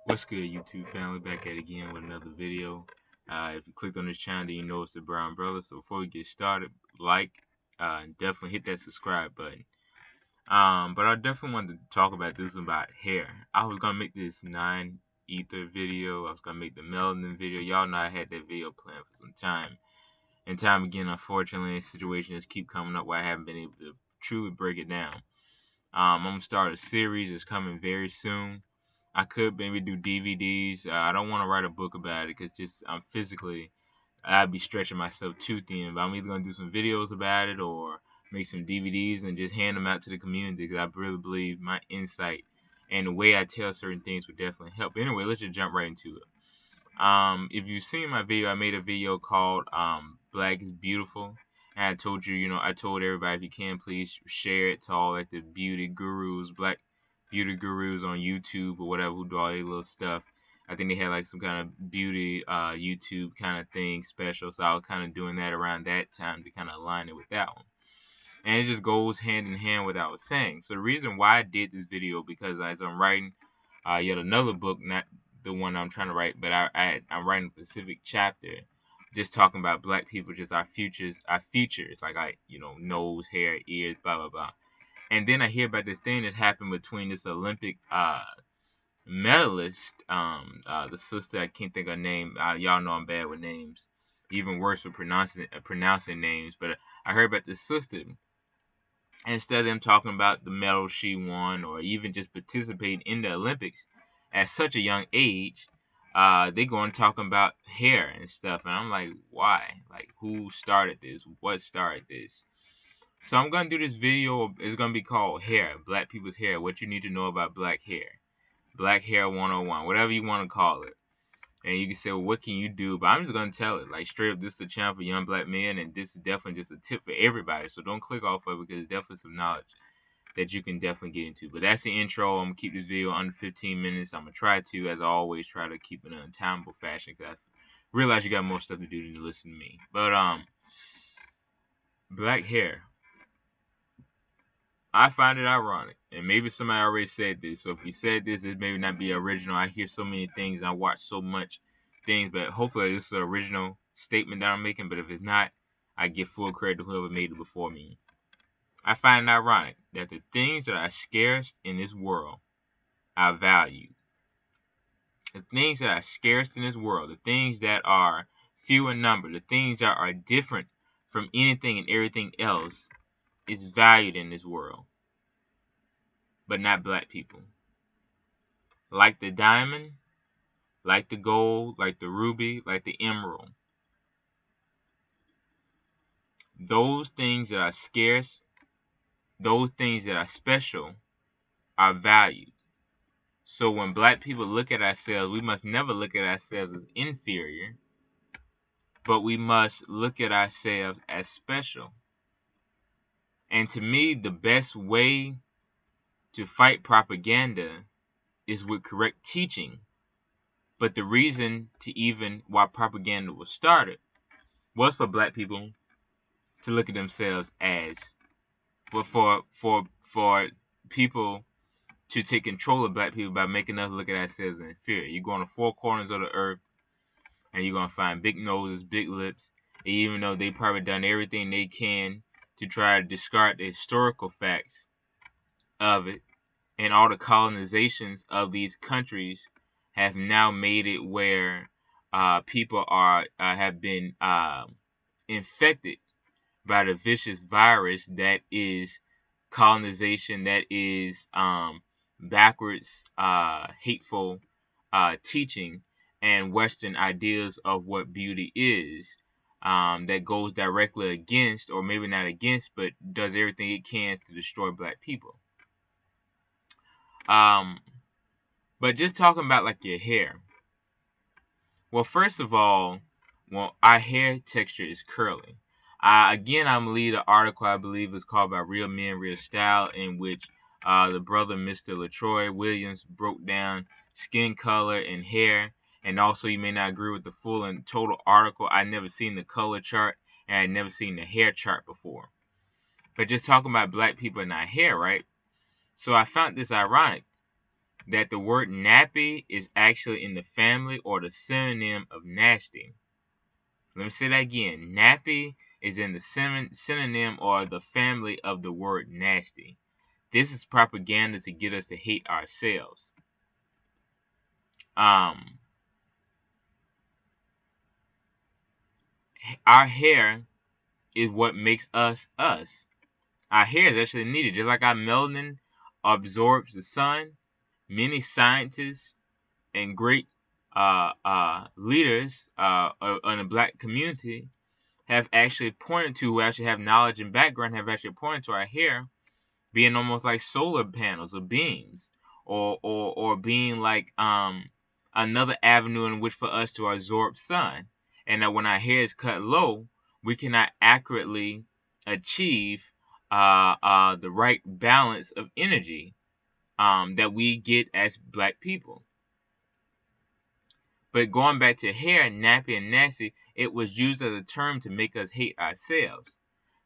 What's good, YouTube family? Back at it again with another video. If you clicked on this channel, then you know it's the Brown Brother. So before we get started, like and definitely hit that subscribe button. But I definitely wanted to talk about this about hair. I was gonna make this non-ether video. I was gonna make the melanin video. Y'all know I had that video planned for some time. And time again, unfortunately, situations keep coming up where I haven't been able to truly break it down. I'm gonna start a series. It's coming very soon. I could maybe do DVDs. I don't want to write a book about it because just I'm physically I'd be stretching myself too thin. But I'm either gonna do some videos about it or make some DVDs and just hand them out to the community because I really believe my insight and the way I tell certain things would definitely help. Anyway, let's just jump right into it. If you've seen my video, I made a video called Black is Beautiful. And I told you, I told everybody if you can, please share it to all like the beauty gurus, black beauty gurus on YouTube or whatever who do all their little stuff. I think they had like some kind of beauty YouTube kind of thing special. So I was kind of doing that around that time to kind of align it with that one. And it just goes hand in hand with what I was saying. So the reason why I did this video because as I'm writing yet another book, not the one I'm trying to write, but I'm writing a specific chapter just talking about black people, just our features, like nose, hair, ears, blah blah blah. And then I hear about this thing that happened between this Olympic medalist, the sister, I can't think of her name. Y'all know I'm bad with names, even worse with pronouncing names. But I heard about this sister. Instead of them talking about the medal she won or even just participating in the Olympics at such a young age, they go and talking about hair and stuff. And I'm like, why? Like, who started this? What started this? So I'm going to do this video. It's going to be called Hair, Black People's Hair, What You Need to Know About Black Hair. Black Hair 101, whatever you want to call it. And you can say, well, what can you do? But I'm just going to tell it. Like, straight up, this is a channel for young black men, and this is definitely just a tip for everybody. So don't click off of it because it's definitely some knowledge that you can definitely get into. But that's the intro. I'm going to keep this video under 15 minutes. I'm going to try to, as I always, try to keep it in a timable fashion because I realize you got more stuff to do than to listen to me. But, black hair. I find it ironic, and maybe somebody already said this. So if you said this, it may not be original. I hear so many things, and I watch so much things, but hopefully this is an original statement that I'm making. But if it's not, I give full credit to whoever made it before me. I find it ironic that the things that are scarce in this world are valued. The things that are scarce in this world, the things that are few in number, the things that are different from anything and everything else is valued in this world, but not black people. Like the diamond, like the gold, like the ruby, like the emerald. Those things that are scarce, those things that are special, are valued. So when black people look at ourselves, we must never look at ourselves as inferior, but we must look at ourselves as special. And to me, the best way to fight propaganda is with correct teaching. But the reason to even why propaganda was started was for black people to look at themselves as, but for people to take control of black people by making us look at ourselves as inferior. You go on the four corners of the earth, and you're gonna find big noses, big lips, and even though they probably done everything they can to try to discard the historical facts of it, and all the colonizations of these countries have now made it where people have been infected by the vicious virus that is colonization, that is backwards, hateful teaching and Western ideas of what beauty is. That goes directly against, or maybe not against, but does everything it can to destroy black people. But just talking about like your hair. Well, first of all, our hair texture is curly. Again, I'm gonna lead an article I believe is called "By Real Men, Real Style," in which the brother Mr. LaTroy Williams broke down skin color and hair. And also, you may not agree with the full and total article. I never seen the color chart, and I never seen the hair chart before. But just talking about black people and our hair, right? So I found this ironic that the word nappy is actually in the family or the synonym of nasty. Let me say that again. Nappy is in the synonym or the family of the word nasty. This is propaganda to get us to hate ourselves. Our hair is what makes us us. Our hair is actually needed. Just like our melanin absorbs the sun, many scientists and great leaders in the black community have actually pointed to, who actually have knowledge and background, have actually pointed to our hair being almost like solar panels or beams, or being like another avenue in which for us to absorb sun. And that when our hair is cut low, we cannot accurately achieve the right balance of energy that we get as black people. But going back to hair, nappy and nasty, it was used as a term to make us hate ourselves.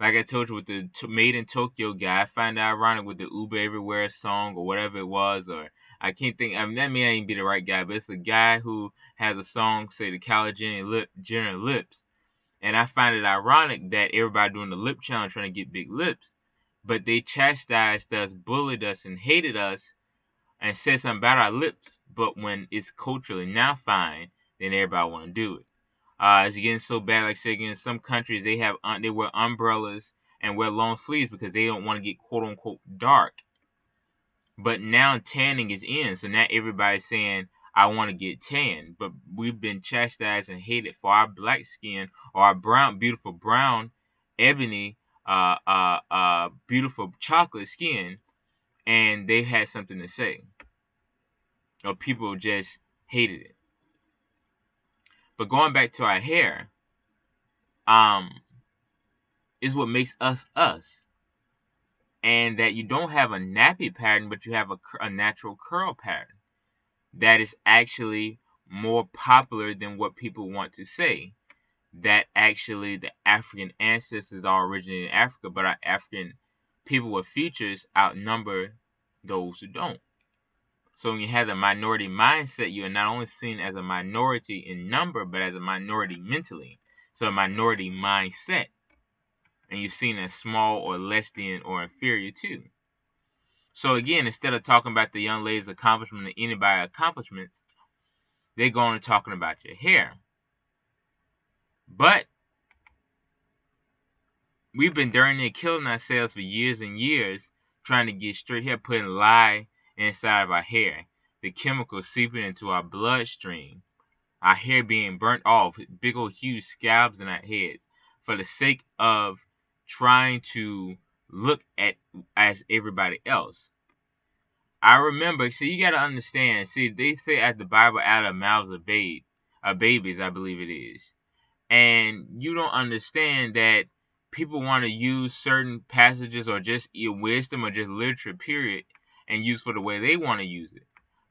Like I told you with the Made in Tokyo guy, I find it ironic with the Uber Everywhere song or whatever it was, or I can't think, I mean, that may not even be the right guy, but it's a guy who has a song, say the Kylie Jenner lips. And I find it ironic that everybody doing the lip challenge trying to get big lips, but they chastised us, bullied us, and hated us, and said something about our lips, but when it's culturally now fine, then everybody want to do it. It's getting so bad, like I said, in some countries they wear umbrellas and wear long sleeves because they don't want to get quote unquote dark. But now tanning is in, so now everybody's saying I want to get tan. But we've been chastised and hated for our black skin or our brown, beautiful brown, ebony, beautiful chocolate skin, and they had something to say. Or people just hated it. But going back to our hair, is what makes us us. And that you don't have a nappy pattern, but you have a natural curl pattern that is actually more popular than what people want to say. That actually the African ancestors are originated in Africa, but our African people with features outnumber those who don't. So when you have the minority mindset, you are not only seen as a minority in number, but as a minority mentally. So a minority mindset. And you're seen as small or less than or inferior to. So again, instead of talking about the young lady's accomplishment or anybody's accomplishments, they're going to talking about your hair. But we've been dirty and killing ourselves for years and years trying to get straight hair, putting lye inside of our hair, the chemicals seeping into our bloodstream, our hair being burnt off, big old huge scabs in our heads, for the sake of trying to look at as everybody else. I remember, see, you got to understand, see, they say at the Bible out of mouths of babies, I believe it is. And you don't understand that people want to use certain passages or just wisdom or just literature, period, and use for the way they want to use it.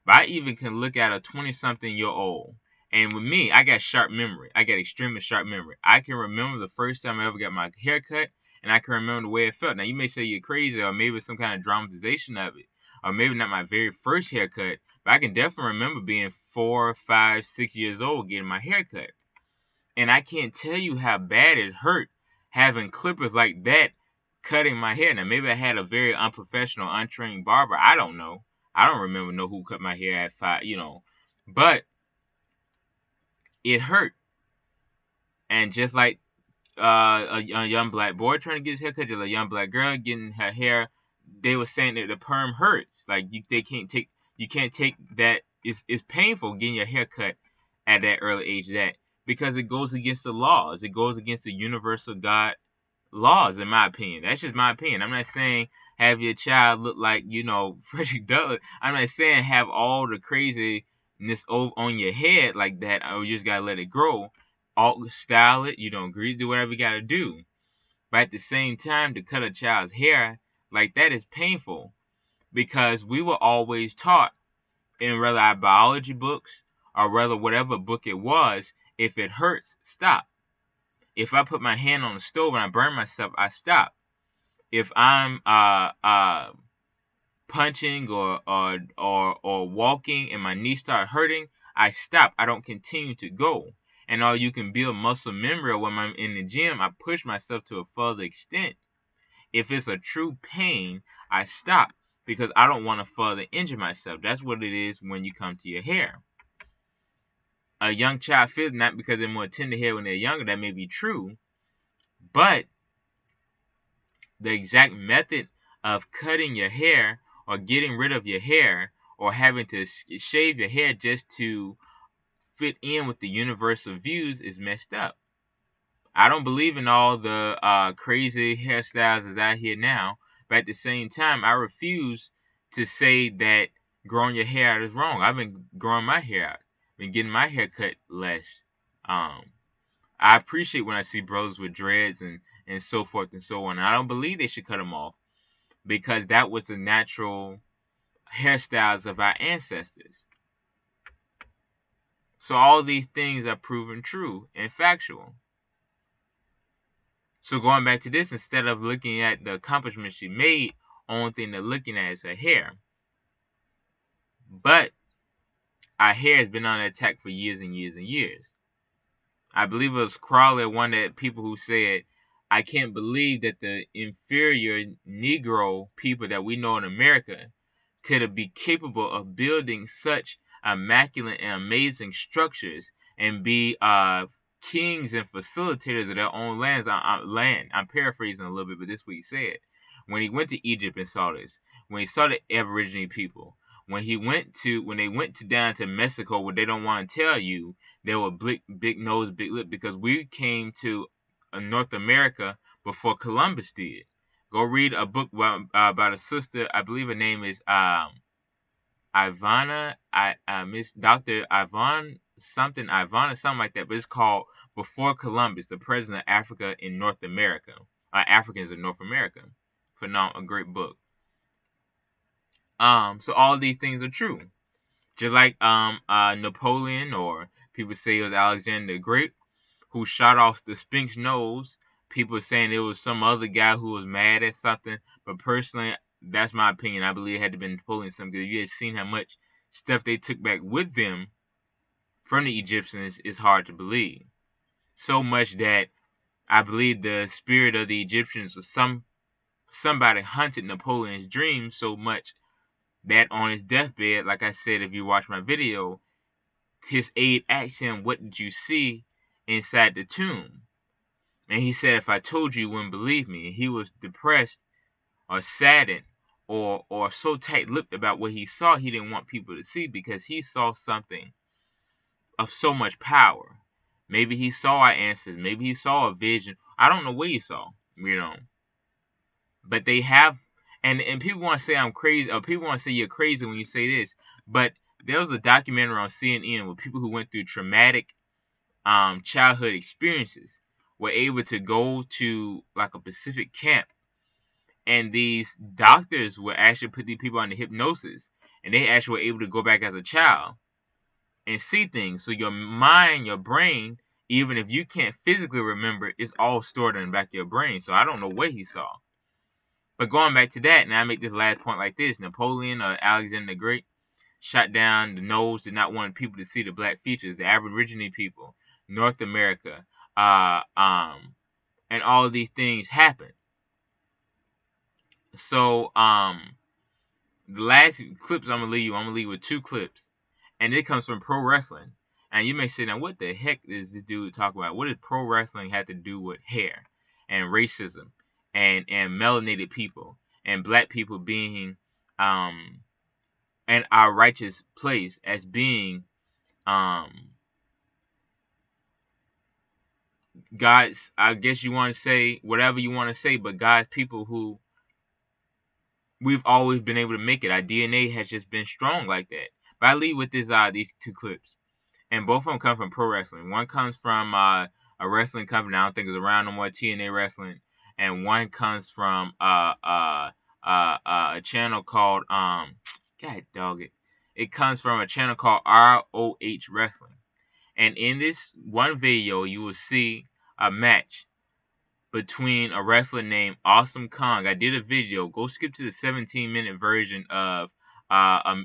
But I even can look at a 20-something-year-old. And with me, I got sharp memory. I got extremely sharp memory. I can remember the first time I ever got my hair cut, and I can remember the way it felt. Now, you may say you're crazy, or maybe it's some kind of dramatization of it, or maybe not my very first haircut, but I can definitely remember being 4, 5, 6 years old getting my hair cut. And I can't tell you how bad it hurt having clippers like that cutting my hair. Now, maybe I had a very unprofessional, untrained barber. I don't know. I don't remember who cut my hair at 5, But it hurt. And just like a young black boy trying to get his hair cut, just a young black girl getting her hair, they were saying that the perm hurts. Like you can't take that. It's painful getting your hair cut at that early age, because it goes against the laws. It goes against the universal God laws, in my opinion. That's just my opinion. I'm not saying have your child look like, Frederick Douglass. I'm not saying have all the craziness on your head like that, or you just gotta let it grow. Style it, agree, do whatever you gotta do. But at the same time, to cut a child's hair like that is painful, because we were always taught in whether our biology books or whether whatever book it was, if it hurts, stop. If I put my hand on the stove and I burn myself, I stop. If I'm punching or walking and my knee start hurting, I stop. I don't continue to go. And all you can build muscle memory when I'm in the gym, I push myself to a further extent. If it's a true pain, I stop because I don't want to further injure myself. That's what it is when you come to your hair. A young child feels not because they're more tender hair when they're younger, that may be true, but the exact method of cutting your hair or getting rid of your hair or having to shave your hair just to fit in with the universal views is messed up. I don't believe in all the crazy hairstyles that's out here now, but at the same time, I refuse to say that growing your hair out is wrong. I've been growing my hair out, been getting my hair cut less. I appreciate when I see brothers with dreads and so forth and so on. I don't believe they should cut them off because that was the natural hairstyles of our ancestors. So all these things are proven true and factual. So going back to this, instead of looking at the accomplishments she made, only thing they're looking at is her hair. But our hair has been under attack for years and years and years. I believe it was Crowley, one of the people who said, I can't believe that the inferior Negro people that we know in America could be capable of building such immaculate and amazing structures and be kings and facilitators of their own land. I'm paraphrasing a little bit, but this is what he said. When he went to Egypt and saw this, when he saw the Aborigine people, when they went down to Mexico, where they don't want to tell you, they were big nose, big lip, because we came to North America before Columbus did. Go read a book about a sister. I believe her name is Ivana, Miss Dr. Ivana something like that. But it's called Before Columbus, the President of Africa in North America, Africans in North America. Phenomenal, a great book. So all these things are true. Just like Napoleon, or people say it was Alexander the Great, who shot off the Sphinx nose. People are saying it was some other guy who was mad at something, but personally, that's my opinion. I believe it had to be Napoleon something, because you had seen how much stuff they took back with them from the Egyptians. It's hard to believe. So much that I believe the spirit of the Egyptians was somebody hunted Napoleon's dreams so much that on his deathbed, like I said, if you watch my video, his aide asked him, what did you see inside the tomb? And he said, if I told you, you wouldn't believe me. And he was depressed or saddened or so tight-lipped about what he saw, he didn't want people to see, because he saw something of so much power. Maybe he saw our ancestors. Maybe he saw a vision. I don't know what he saw, But they have, and people want to say I'm crazy, or people want to say you're crazy when you say this, but there was a documentary on CNN with people who went through traumatic childhood experiences were able to go to like a Pacific camp, and these doctors would actually put these people under hypnosis, and they actually were able to go back as a child and see things. So your mind, your brain, even if you can't physically remember, it's all stored in the back of your brain. So I don't know what he saw. But going back to that, and I make this last point like this: Napoleon or Alexander the Great shot down the nose, did not want people to see the black features, the Aborigine people, North America, and all of these things happen. So the last clips I'm gonna leave with two clips, and it comes from pro wrestling. And you may say, now what the heck is this dude talking about? What does pro wrestling have to do with hair and racism and melanated people and black people being in our righteous place as being God's, I guess you want to say whatever you want to say, but God's people who we've always been able to make it. Our DNA has just been strong like that. But I leave with these two clips, and both of them come from pro wrestling. One comes from a wrestling company I don't think is around no more, TNA Wrestling, and one comes from a channel called God dog it. It comes from a channel called ROH Wrestling. And in this one video, you will see a match between a wrestler named Awesome Kong. I did a video. Go skip to the 17-minute version of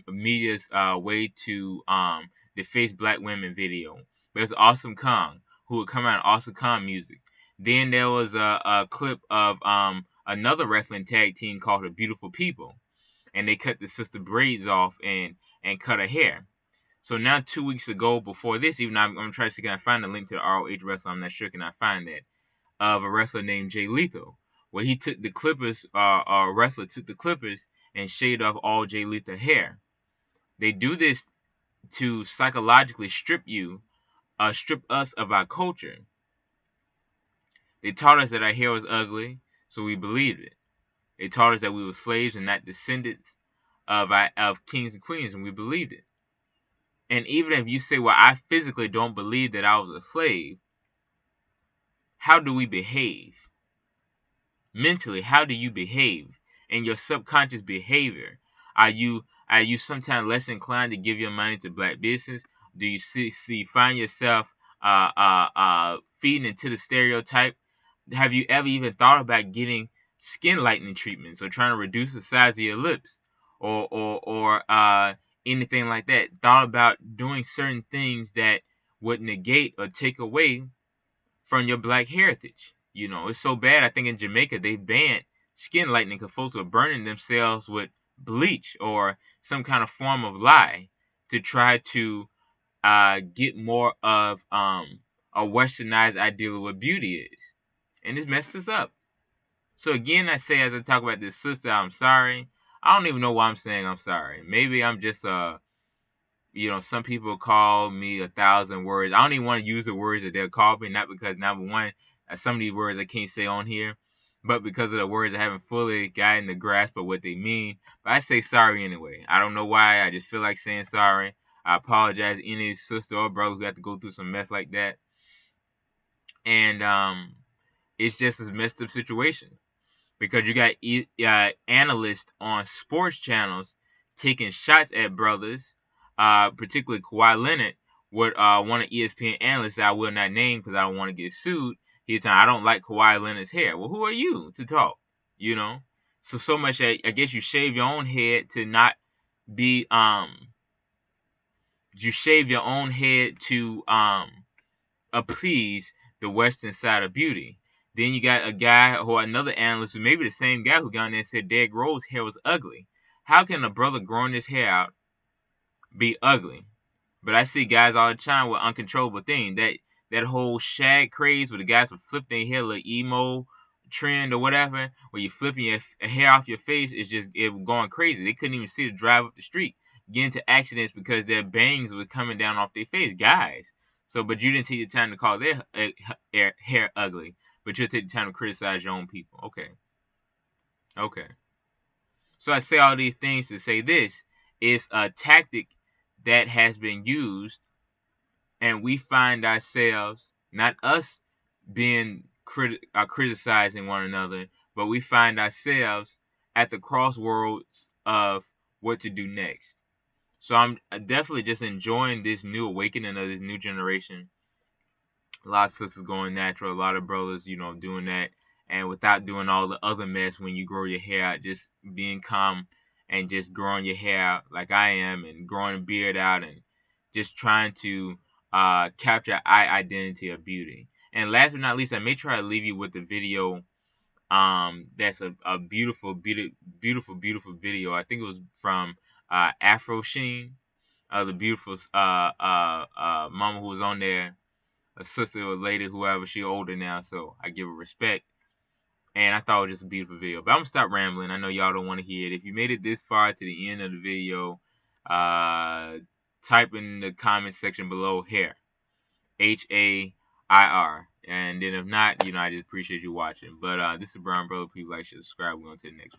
media's way to deface black women video. There's Awesome Kong, who would come out in Awesome Kong music. Then there was a clip of another wrestling tag team called the Beautiful People, and they cut the sister braids off and cut her hair. So now 2 weeks ago, before this, even I'm gonna try to see can I find a link to the ROH wrestler. I'm not sure can I find that, of a wrestler named Jay Lethal, where he took the Clippers, a wrestler took the Clippers and shaved off all Jay Lethal hair. They do this to psychologically strip us of our culture. They taught us that our hair was ugly, so we believed it. They taught us that we were slaves and not descendants of kings and queens, and we believed it. And even if you say, well, I physically don't believe that I was a slave, how do we behave? Mentally, how do you behave? In your subconscious behavior, are you sometimes less inclined to give your money to black business? Do you find yourself feeding into the stereotype? Have you ever even thought about getting skin lightening treatments or trying to reduce the size of your lips or anything like that? Thought about doing certain things that would negate or take away from your black heritage? You know, it's so bad. I think in Jamaica they banned skin lightening because folks were burning themselves with bleach or some kind of form of lye to try to get more of a westernized ideal of what beauty is, and it's messed us up. So again, I say as I talk about this sister, I'm sorry. I don't even know why I'm saying I'm sorry. Maybe I'm just you know, some people call me 1,000 words. I don't even want to use the words that they'll call me, not because, number one, some of these words I can't say on here, but because of the words I haven't fully gotten the grasp of what they mean. But I say sorry anyway. I don't know why. I just feel like saying sorry. I apologize to any sister or brother who had to go through some mess like that. And it's just a messed up situation, because you got analysts on sports channels taking shots at brothers, particularly Kawhi Leonard, with one of ESPN analysts that I will not name because I don't want to get sued. He's saying, I don't like Kawhi Leonard's hair. Well, who are you to talk? You know? So much that I guess you shave your own head to not be, you shave your own head to appease the Western side of beauty. Then you got a guy or another analyst who may be the same guy who got in there and said Derrick Rose's hair was ugly. How can a brother growing his hair out be ugly? But I see guys all the time with uncontrollable things. That whole shag craze where the guys would flip their hair, like emo trend or whatever, where you flipping your hair off your face, is just going crazy. They couldn't even see to drive up the street, get into accidents because their bangs were coming down off their face, guys. So, but you didn't take the time to call their hair ugly, but you'll take the time to criticize your own people. Okay. So I say all these things to say this is a tactic that has been used, and we find ourselves, not us being criticizing one another, but we find ourselves at the crossroads of what to do next. So I'm definitely just enjoying this new awakening of this new generation. A lot of sisters going natural, a lot of brothers, you know, doing that, and without doing all the other mess when you grow your hair out, just being calm and just growing your hair out like I am, and growing a beard out, and just trying to capture identity of beauty. And last but not least, I may try to leave you with the video. That's a beautiful video. I think it was from Afro-Sheen, the beautiful mama who was on there, a sister or lady, whoever. She older now, so I give her respect. And I thought it was just a beautiful video. But I'm gonna stop rambling. I know y'all don't want to hear it. If you made it this far to the end of the video, type in the comment section below hair, HAIR. And then if not, you know, I just appreciate you watching. But this is Brown Brother. Please like, share, subscribe. We're going to the next one.